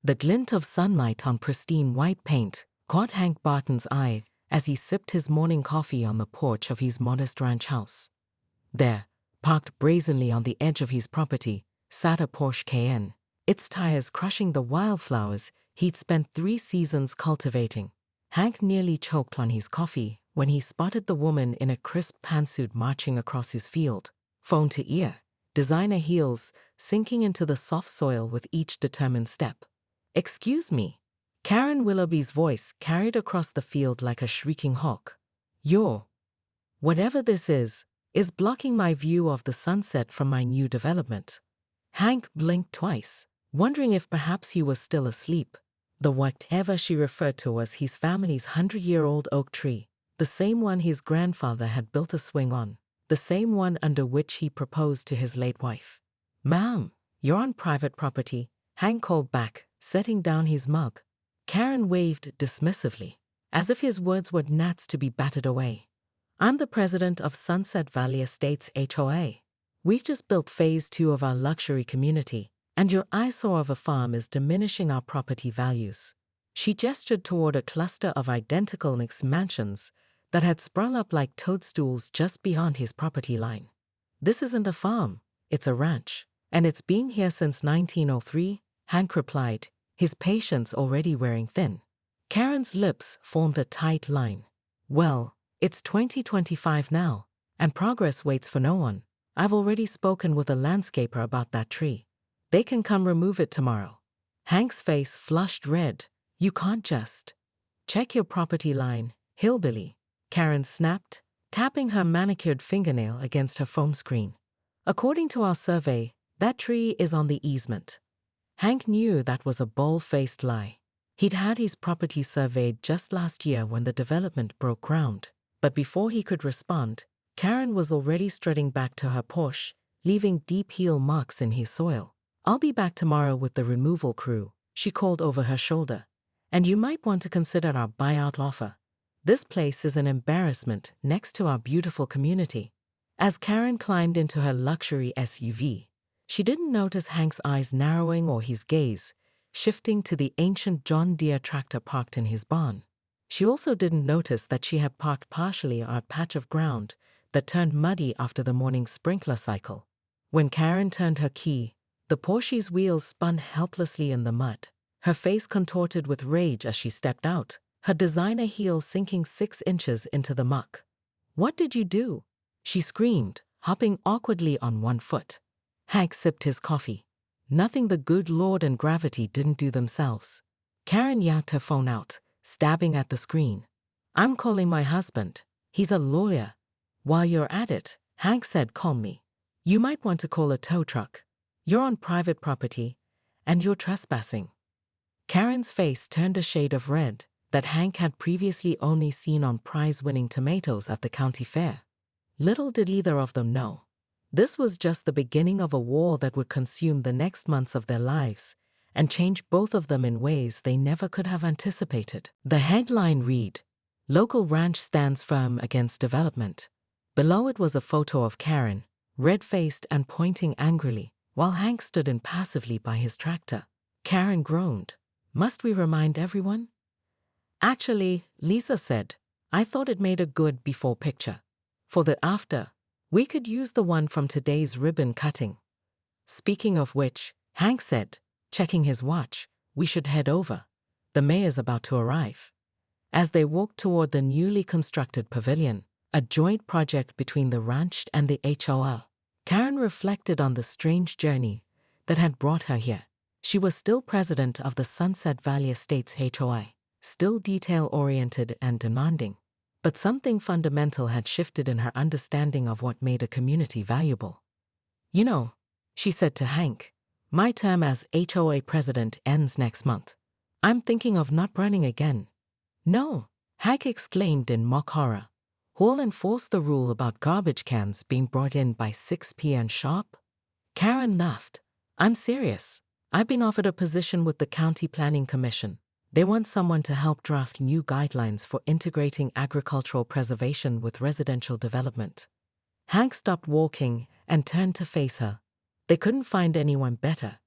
The glint of sunlight on pristine white paint caught Hank Barton's eye as he sipped his morning coffee on the porch of his modest ranch house. There, parked brazenly on the edge of his property, sat a Porsche Cayenne, its tires crushing the wildflowers he'd spent 3 seasons cultivating. Hank nearly choked on his coffee when he spotted the woman in a crisp pantsuit marching across his field, phone to ear, designer heels sinking into the soft soil with each determined step. "Excuse me." Karen Willoughby's voice carried across the field like a shrieking hawk. Whatever this is blocking my view of the sunset from my new development." Hank blinked twice, wondering if perhaps he was still asleep. The whatever she referred to was his family's 100-year-old oak tree, the same one his grandfather had built a swing on, the same one under which he proposed to his late wife. "Ma'am, you're on private property," Hank called back, setting down his mug. Karen waved dismissively, as if his words were gnats to be batted away. "I'm the president of Sunset Valley Estates HOA. We've just built phase 2 of our luxury community, and your eyesore of a farm is diminishing our property values." She gestured toward a cluster of identical mixed mansions that had sprung up like toadstools just beyond his property line. "This isn't a farm, it's a ranch, and it's been here since 1903, Hank replied, his patience already wearing thin. Karen's lips formed a tight line. "Well, it's 2025 now, and progress waits for no one. I've already spoken with a landscaper about that tree. They can come remove it tomorrow." Hank's face flushed red. "You can't just." "Check your property line, hillbilly," Karen snapped, tapping her manicured fingernail against her phone screen. "According to our survey, that tree is on the easement." Hank knew that was a bold-faced lie. He'd had his property surveyed just last year when the development broke ground, but before he could respond, Karen was already strutting back to her Porsche, leaving deep heel marks in his soil. "I'll be back tomorrow with the removal crew," she called over her shoulder. "And you might want to consider our buyout offer. This place is an embarrassment next to our beautiful community." As Karen climbed into her luxury SUV, she didn't notice Hank's eyes narrowing or his gaze shifting to the ancient John Deere tractor parked in his barn. She also didn't notice that she had parked partially on a patch of ground that turned muddy after the morning sprinkler cycle. When Karen turned her key, the Porsche's wheels spun helplessly in the mud, her face contorted with rage as she stepped out, her designer heel sinking 6 inches into the muck. "What did you do?" she screamed, hopping awkwardly on one foot. Hank sipped his coffee. "Nothing the good Lord and gravity didn't do themselves." Karen yanked her phone out, stabbing at the screen. "I'm calling my husband. He's a lawyer." "While you're at it," Hank said calmly, "you might want to call a tow truck. You're on private property, and you're trespassing." Karen's face turned a shade of red that Hank had previously only seen on prize-winning tomatoes at the county fair. Little did either of them know, this was just the beginning of a war that would consume the next months of their lives and change both of them in ways they never could have anticipated. The headline read, "Local Ranch Stands Firm Against Development." Below it was a photo of Karen, red-faced and pointing angrily, while Hank stood impassively by his tractor. Karen groaned. "Must we remind everyone?" "Actually," Lisa said, "I thought it made a good before picture. For the after, we could use the one from today's ribbon cutting." "Speaking of which," Hank said, checking his watch, "we should head over. The mayor's about to arrive." As they walked toward the newly constructed pavilion, a joint project between the ranch and the HOA, Karen reflected on the strange journey that had brought her here. She was still president of the Sunset Valley Estates HOA, still detail-oriented and demanding, but something fundamental had shifted in her understanding of what made a community valuable. "You know," she said to Hank, "my term as HOA president ends next month. I'm thinking of not running again." "No," Hank exclaimed in mock horror. "Who'll enforce the rule about garbage cans being brought in by 6 p.m. sharp?" Karen laughed. "I'm serious. I've been offered a position with the County Planning Commission. They want someone to help draft new guidelines for integrating agricultural preservation with residential development." Hank stopped walking and turned to face her. They couldn't find anyone better.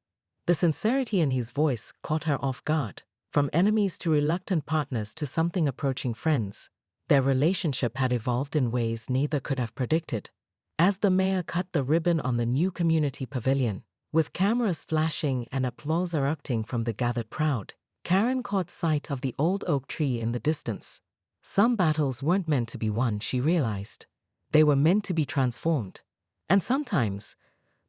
The sincerity in his voice caught her off guard. From enemies to reluctant partners to something approaching friends, their relationship had evolved in ways neither could have predicted. As the mayor cut the ribbon on the new community pavilion, with cameras flashing and applause erupting from the gathered crowd, Karen caught sight of the old oak tree in the distance. Some battles weren't meant to be won, she realized. They were meant to be transformed. And sometimes,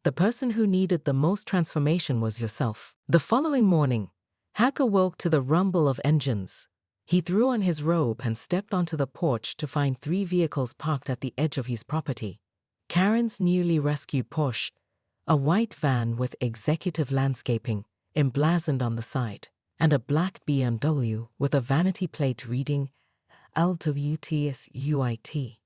the person who needed the most transformation was yourself. The following morning, Hank awoke to the rumble of engines. He threw on his robe and stepped onto the porch to find 3 vehicles parked at the edge of his property. Karen's newly rescued Porsche, a white van with executive landscaping emblazoned on the side, and a black BMW with a vanity plate reading LWTSUIT.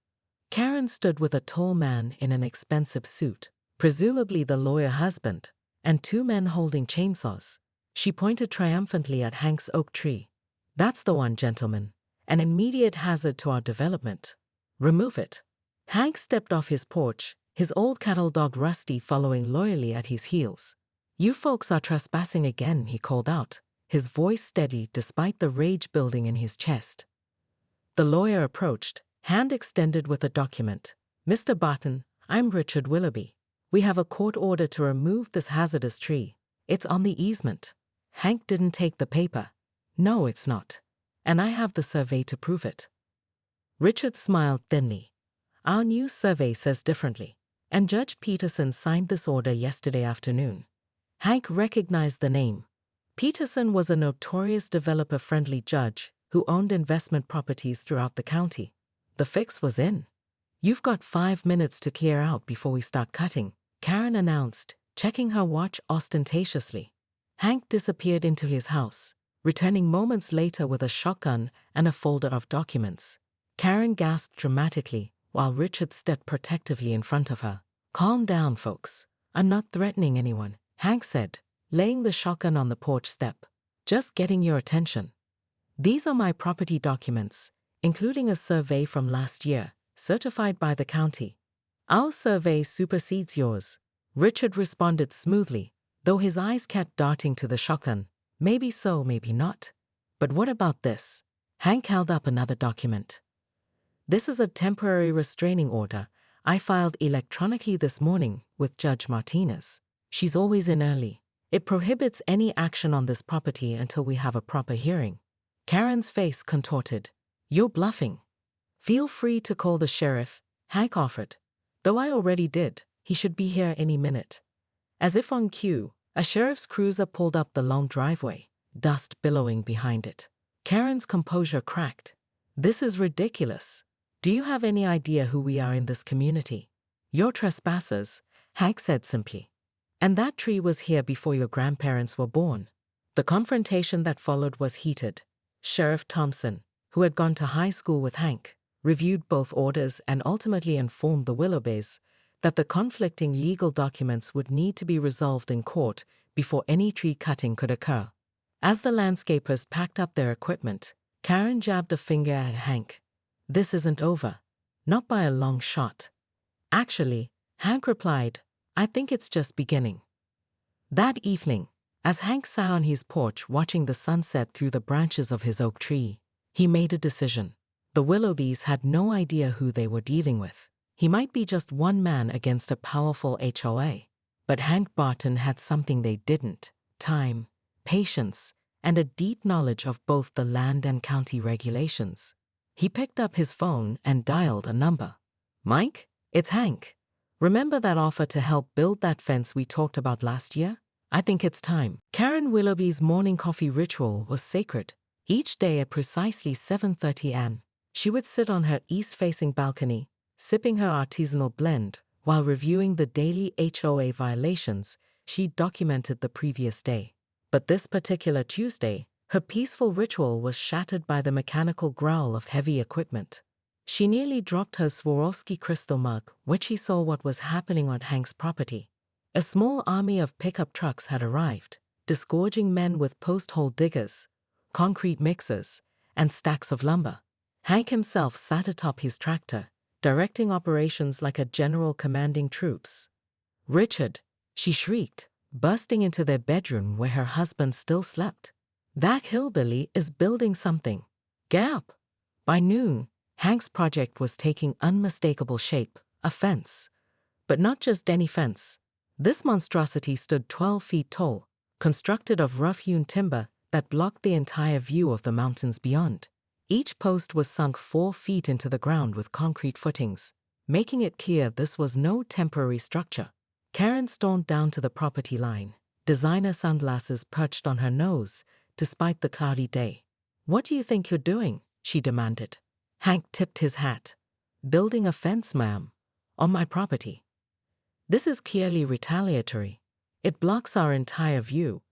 Karen stood with a tall man in an expensive suit, presumably the lawyer husband, and 2 men holding chainsaws. She pointed triumphantly at Hank's oak tree. "That's the one, gentlemen. An immediate hazard to our development. Remove it." Hank stepped off his porch, his old cattle dog Rusty following loyally at his heels. "You folks are trespassing again," he called out, his voice steady despite the rage building in his chest. The lawyer approached, hand extended with a document. "Mr. Barton, I'm Richard Willoughby. We have a court order to remove this hazardous tree. It's on the easement." Hank didn't take the paper. "No, it's not. And I have the survey to prove it." Richard smiled thinly. "Our new survey says differently, and Judge Peterson signed this order yesterday afternoon." Hank recognized the name. Peterson was a notorious developer-friendly judge who owned investment properties throughout the county. The fix was in. "You've got 5 minutes to clear out before we start cutting," Karen announced, checking her watch ostentatiously. Hank disappeared into his house, returning moments later with a shotgun and a folder of documents. Karen gasped dramatically while Richard stepped protectively in front of her. "Calm down, folks. I'm not threatening anyone," Hank said, laying the shotgun on the porch step. "Just getting your attention. These are my property documents, including a survey from last year, certified by the county." "Our survey supersedes yours," Richard responded smoothly, though his eyes kept darting to the shotgun. "Maybe so, maybe not. But what about this?" Hank held up another document. "This is a temporary restraining order I filed electronically this morning with Judge Martinez. She's always in early. It prohibits any action on this property until we have a proper hearing." Karen's face contorted. "You're bluffing." "Feel free to call the sheriff," Hank offered. "Though I already did. He should be here any minute." As if on cue, a sheriff's cruiser pulled up the long driveway, dust billowing behind it. Karen's composure cracked. "This is ridiculous. Do you have any idea who we are in this community?" "You're trespassers," Hank said simply. "And that tree was here before your grandparents were born." The confrontation that followed was heated. Sheriff Thompson, who had gone to high school with Hank, reviewed both orders and ultimately informed the Willoughbys that the conflicting legal documents would need to be resolved in court before any tree cutting could occur. As the landscapers packed up their equipment, Karen jabbed a finger at Hank. "This isn't over. Not by a long shot." "Actually," Hank replied, "I think it's just beginning." That evening, as Hank sat on his porch watching the sunset through the branches of his oak tree, he made a decision. The Willoughbys had no idea who they were dealing with. He might be just one man against a powerful HOA, but Hank Barton had something they didn't: time, patience, and a deep knowledge of both the land and county regulations. He picked up his phone and dialed a number. "Mike, it's Hank. Remember that offer to help build that fence we talked about last year? I think it's time." Karen Willoughby's morning coffee ritual was sacred. Each day at precisely 7:30 a.m., she would sit on her east-facing balcony, sipping her artisanal blend while reviewing the daily HOA violations she'd documented the previous day. But this particular Tuesday, her peaceful ritual was shattered by the mechanical growl of heavy equipment. She nearly dropped her Swarovski crystal mug when she saw what was happening on Hank's property. A small army of pickup trucks had arrived, disgorging men with post-hole diggers, concrete mixers, and stacks of lumber. Hank himself sat atop his tractor, directing operations like a general commanding troops. "Richard," she shrieked, bursting into their bedroom where her husband still slept. "That hillbilly is building something. Get up." By noon, Hank's project was taking unmistakable shape, a fence. But not just any fence. This monstrosity stood 12 feet tall, constructed of rough-hewn timber that blocked the entire view of the mountains beyond. Each post was sunk 4 feet into the ground with concrete footings, making it clear this was no temporary structure. Karen stormed down to the property line, designer sunglasses perched on her nose, despite the cloudy day. "What do you think you're doing?" she demanded. Hank tipped his hat. "Building a fence, ma'am. On my property." This is clearly retaliatory. It blocks our entire view.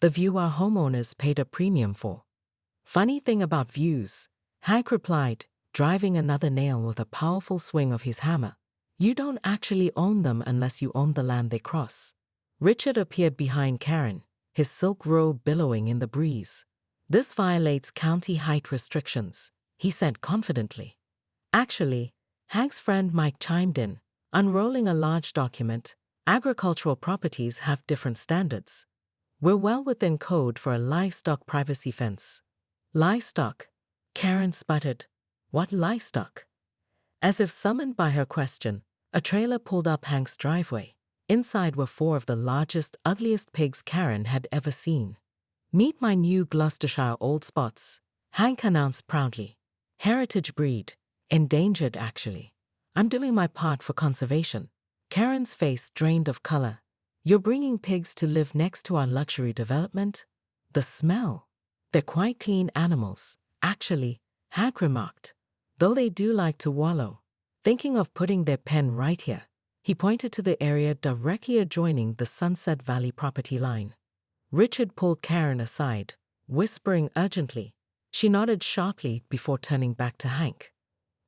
The view our homeowners paid a premium for. "Funny thing about views," Hank replied, driving another nail with a powerful swing of his hammer. "You don't actually own them unless you own the land they cross." Richard appeared behind Karen, his silk robe billowing in the breeze. "This violates county height restrictions," he said confidently. Actually, Hank's friend Mike chimed in, unrolling a large document. "Agricultural properties have different standards. We're well within code for a livestock privacy fence." "Livestock?" Karen sputtered. "What livestock?" As if summoned by her question, a trailer pulled up Hank's driveway. Inside were 4 of the largest, ugliest pigs Karen had ever seen. "Meet my new Gloucestershire Old Spots," Hank announced proudly. "Heritage breed. Endangered, actually. I'm doing my part for conservation." Karen's face drained of color. "You're bringing pigs to live next to our luxury development? The smell." "They're quite clean animals, actually," Hank remarked. "Though they do like to wallow." Thinking of putting their pen right here, he pointed to the area directly adjoining the Sunset Valley property line. Richard pulled Karen aside, whispering urgently. She nodded sharply before turning back to Hank.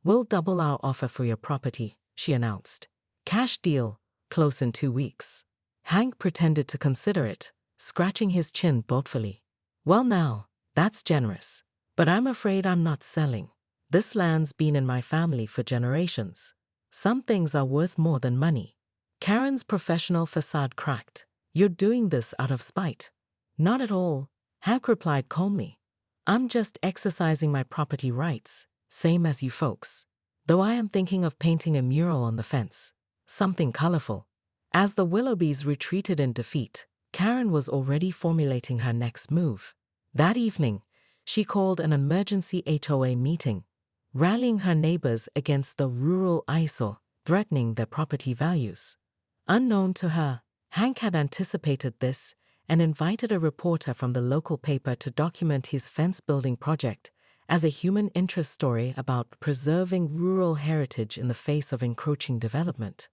"We'll double our offer for your property," she announced. "Cash deal, close in 2 weeks." Hank pretended to consider it, scratching his chin thoughtfully. "Well now, that's generous. But I'm afraid I'm not selling. This land's been in my family for generations. Some things are worth more than money." Karen's professional facade cracked. "You're doing this out of spite." "Not at all," Hank replied calmly. "I'm just exercising my property rights, same as you folks. Though I am thinking of painting a mural on the fence. Something colorful." As the Willoughbys retreated in defeat, Karen was already formulating her next move. That evening, she called an emergency HOA meeting, rallying her neighbors against the rural eyesore threatening their property values. Unknown to her, Hank had anticipated this and invited a reporter from the local paper to document his fence-building project as a human interest story about preserving rural heritage in the face of encroaching development.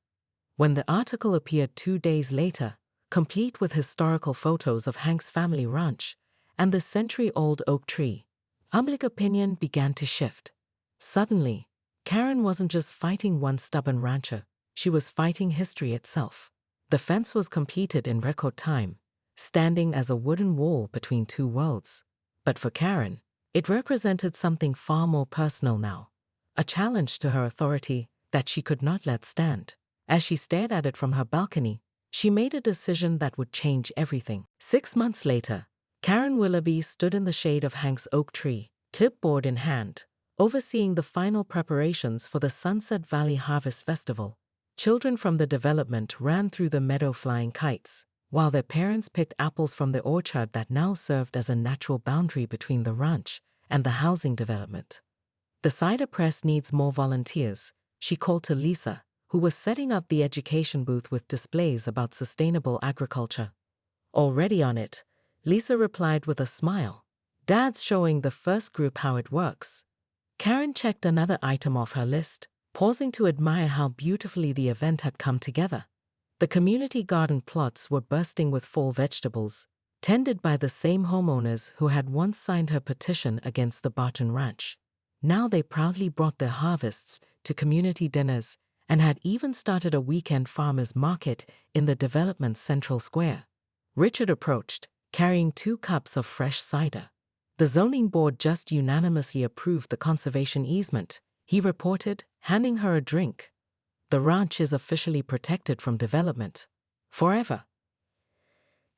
When the article appeared 2 days later, complete with historical photos of Hank's family ranch and the century-old oak tree, public opinion began to shift. Suddenly, Karen wasn't just fighting one stubborn rancher, she was fighting history itself. The fence was completed in record time, standing as a wooden wall between 2 worlds. But for Karen, it represented something far more personal now, a challenge to her authority that she could not let stand. As she stared at it from her balcony, she made a decision that would change everything. 6 months later, Karen Willoughby stood in the shade of Hank's oak tree, clipboard in hand, overseeing the final preparations for the Sunset Valley Harvest Festival. Children from the development ran through the meadow flying kites, while their parents picked apples from the orchard that now served as a natural boundary between the ranch and the housing development. "The cider press needs more volunteers," she called to Lisa, who was setting up the education booth with displays about sustainable agriculture. "Already on it," Lisa replied with a smile. "Dad's showing the first group how it works." Karen checked another item off her list, pausing to admire how beautifully the event had come together. The community garden plots were bursting with fall vegetables, tended by the same homeowners who had once signed her petition against the Barton Ranch. Now they proudly brought their harvests to community dinners and had even started a weekend farmers market in the development's central square. Richard approached, carrying 2 cups of fresh cider. "The zoning board just unanimously approved the conservation easement," he reported, handing her a drink. "The ranch is officially protected from development. Forever."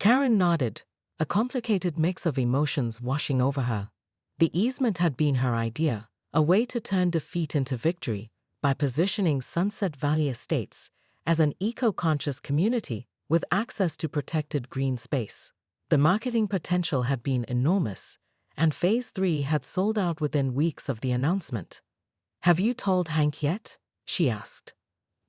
Karen nodded, a complicated mix of emotions washing over her. The easement had been her idea, a way to turn defeat into victory by positioning Sunset Valley Estates as an eco-conscious community with access to protected green space. The marketing potential had been enormous, and Phase 3 had sold out within weeks of the announcement. "Have you told Hank yet?" she asked.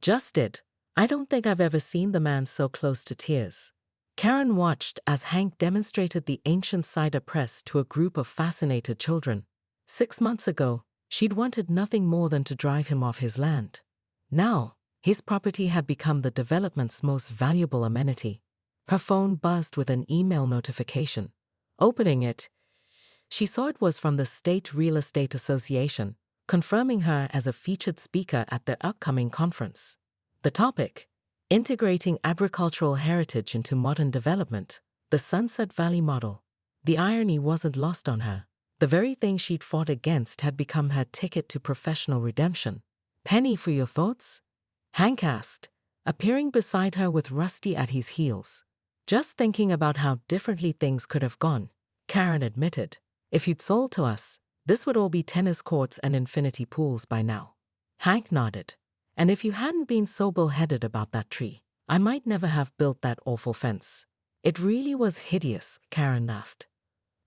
"Just did. I don't think I've ever seen the man so close to tears." Karen watched as Hank demonstrated the ancient cider press to a group of fascinated children. 6 months ago, she'd wanted nothing more than to drive him off his land. Now, his property had become the development's most valuable amenity. Her phone buzzed with an email notification. Opening it, she saw it was from the State Real Estate Association, confirming her as a featured speaker at their upcoming conference. The topic: integrating agricultural heritage into modern development, the Sunset Valley model. The irony wasn't lost on her. The very thing she'd fought against had become her ticket to professional redemption. "Penny for your thoughts?" Hank asked, appearing beside her with Rusty at his heels. "Just thinking about how differently things could have gone," Karen admitted. "If you'd sold to us, this would all be tennis courts and infinity pools by now." Hank nodded. "And if you hadn't been so bullheaded about that tree, I might never have built that awful fence." "It really was hideous," Karen laughed.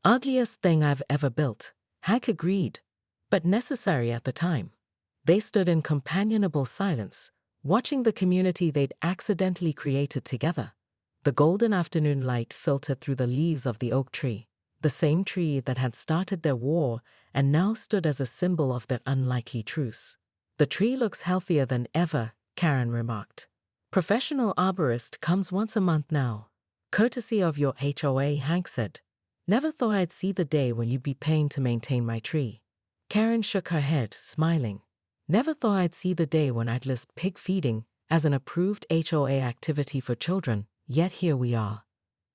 "Ugliest thing I've ever built," Hank agreed, "but necessary at the time." They stood in companionable silence, watching the community they'd accidentally created together. The golden afternoon light filtered through the leaves of the oak tree, the same tree that had started their war and now stood as a symbol of their unlikely truce. "The tree looks healthier than ever," Karen remarked. "Professional arborist comes once a month now. Courtesy of your HOA," Hank said. "Never thought I'd see the day when you'd be paying to maintain my tree." Karen shook her head, smiling. "Never thought I'd see the day when I'd list pig feeding as an approved HOA activity for children, yet here we are."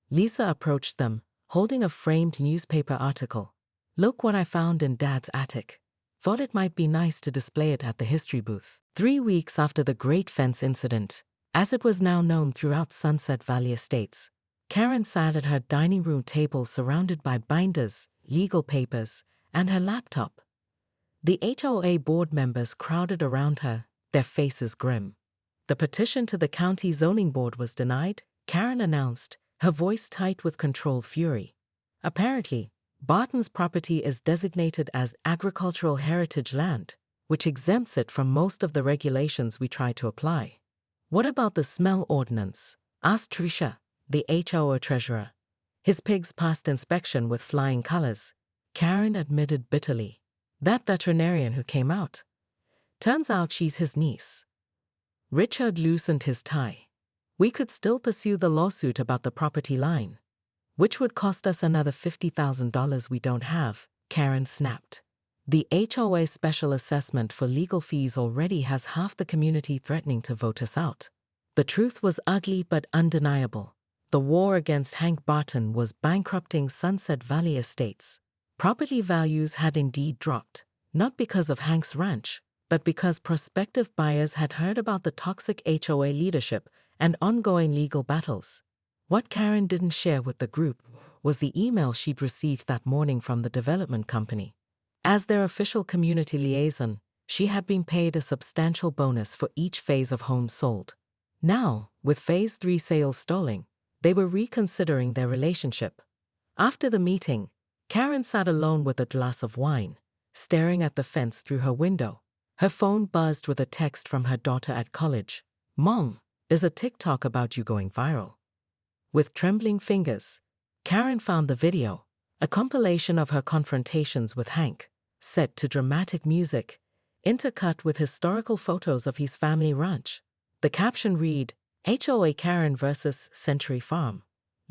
Lisa approached them, holding a framed newspaper article. "Look what I found in Dad's attic. Thought it might be nice to display it at the history booth." 3 weeks after the Great Fence incident, as it was now known throughout Sunset Valley Estates, Karen sat at her dining room table surrounded by binders, legal papers, and her laptop. The HOA board members crowded around her, their faces grim. "The petition to the county zoning board was denied," Karen announced, her voice tight with controlled fury. "Apparently, Barton's property is designated as agricultural heritage land, which exempts it from most of the regulations we try to apply." "What about the smell ordinance?" asked Tricia, the HOA treasurer. "His pigs passed inspection with flying colors," Karen admitted bitterly. "That veterinarian who came out. Turns out she's his niece." Richard loosened his tie. "We could still pursue the lawsuit about the property line, which would cost us another $50,000 we don't have," Karen snapped. "The HOA special assessment for legal fees already has half the community threatening to vote us out." The truth was ugly but undeniable. The war against Hank Barton was bankrupting Sunset Valley Estates. Property values had indeed dropped, not because of Hank's ranch, but because prospective buyers had heard about the toxic HOA leadership and ongoing legal battles. What Karen didn't share with the group was the email she'd received that morning from the development company. As their official community liaison, she had been paid a substantial bonus for each phase of homes sold. Now, with Phase 3 sales stalling, they were reconsidering their relationship. After the meeting, Karen sat alone with a glass of wine, staring at the fence through her window. Her phone buzzed with a text from her daughter at college. "Mom, there's a TikTok about you going viral." With trembling fingers, Karen found the video, a compilation of her confrontations with Hank, set to dramatic music, intercut with historical photos of his family ranch. The caption read, "HOA Karen versus Century Farm.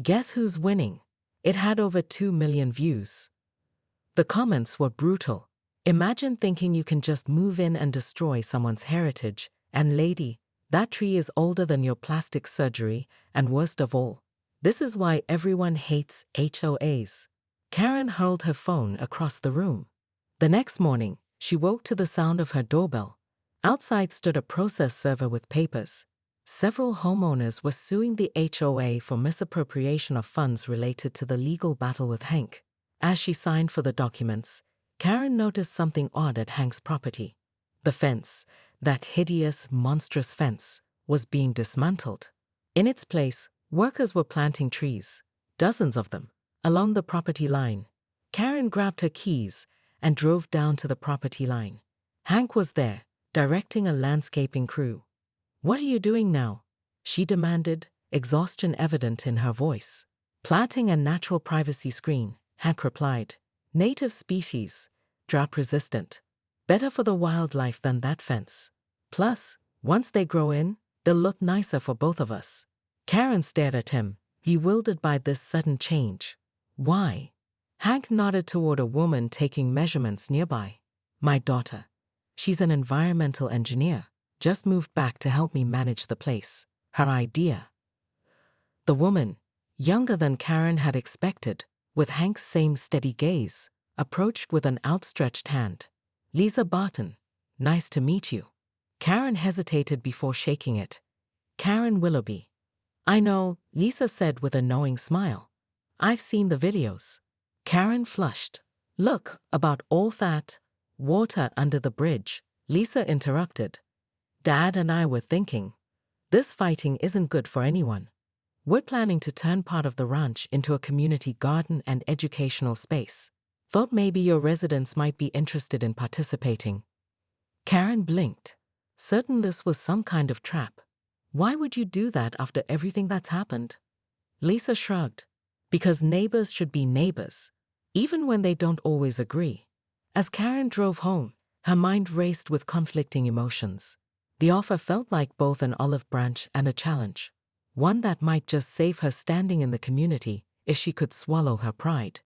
Guess who's winning?" It had over 2 million views. The comments were brutal. "Imagine thinking you can just move in and destroy someone's heritage, and lady, that tree is older than your plastic surgery, and worst of all, this is why everyone hates HOAs." Karen hurled her phone across the room. The next morning, she woke to the sound of her doorbell. Outside stood a process server with papers. Several homeowners were suing the HOA for misappropriation of funds related to the legal battle with Hank. As she signed for the documents, Karen noticed something odd at Hank's property. The fence, that hideous, monstrous fence, was being dismantled. In its place, workers were planting trees, dozens of them, along the property line. Karen grabbed her keys and drove down to the property line. Hank was there, directing a landscaping crew. "What are you doing now?" she demanded, exhaustion evident in her voice. "Planting a natural privacy screen," Hank replied. "Native species, drought-resistant. Better for the wildlife than that fence. Plus, once they grow in, they'll look nicer for both of us." Karen stared at him, bewildered by this sudden change. "Why?" Hank nodded toward a woman taking measurements nearby. "My daughter. She's an environmental engineer. Just moved back to help me manage the place. Her idea." The woman, younger than Karen had expected, with Hank's same steady gaze, approached with an outstretched hand. "Lisa Barton. Nice to meet you." Karen hesitated before shaking it. "Karen Willoughby." "I know," Lisa said with a knowing smile. "I've seen the videos." Karen flushed. "Look, about all that water under the bridge," Lisa interrupted. "Dad and I were thinking, this fighting isn't good for anyone. We're planning to turn part of the ranch into a community garden and educational space. Thought maybe your residents might be interested in participating." Karen blinked, certain this was some kind of trap. "Why would you do that after everything that's happened?" Lisa shrugged. "Because neighbors should be neighbors, even when they don't always agree." As Karen drove home, her mind raced with conflicting emotions. The offer felt like both an olive branch and a challenge, one that might just save her standing in the community if she could swallow her pride.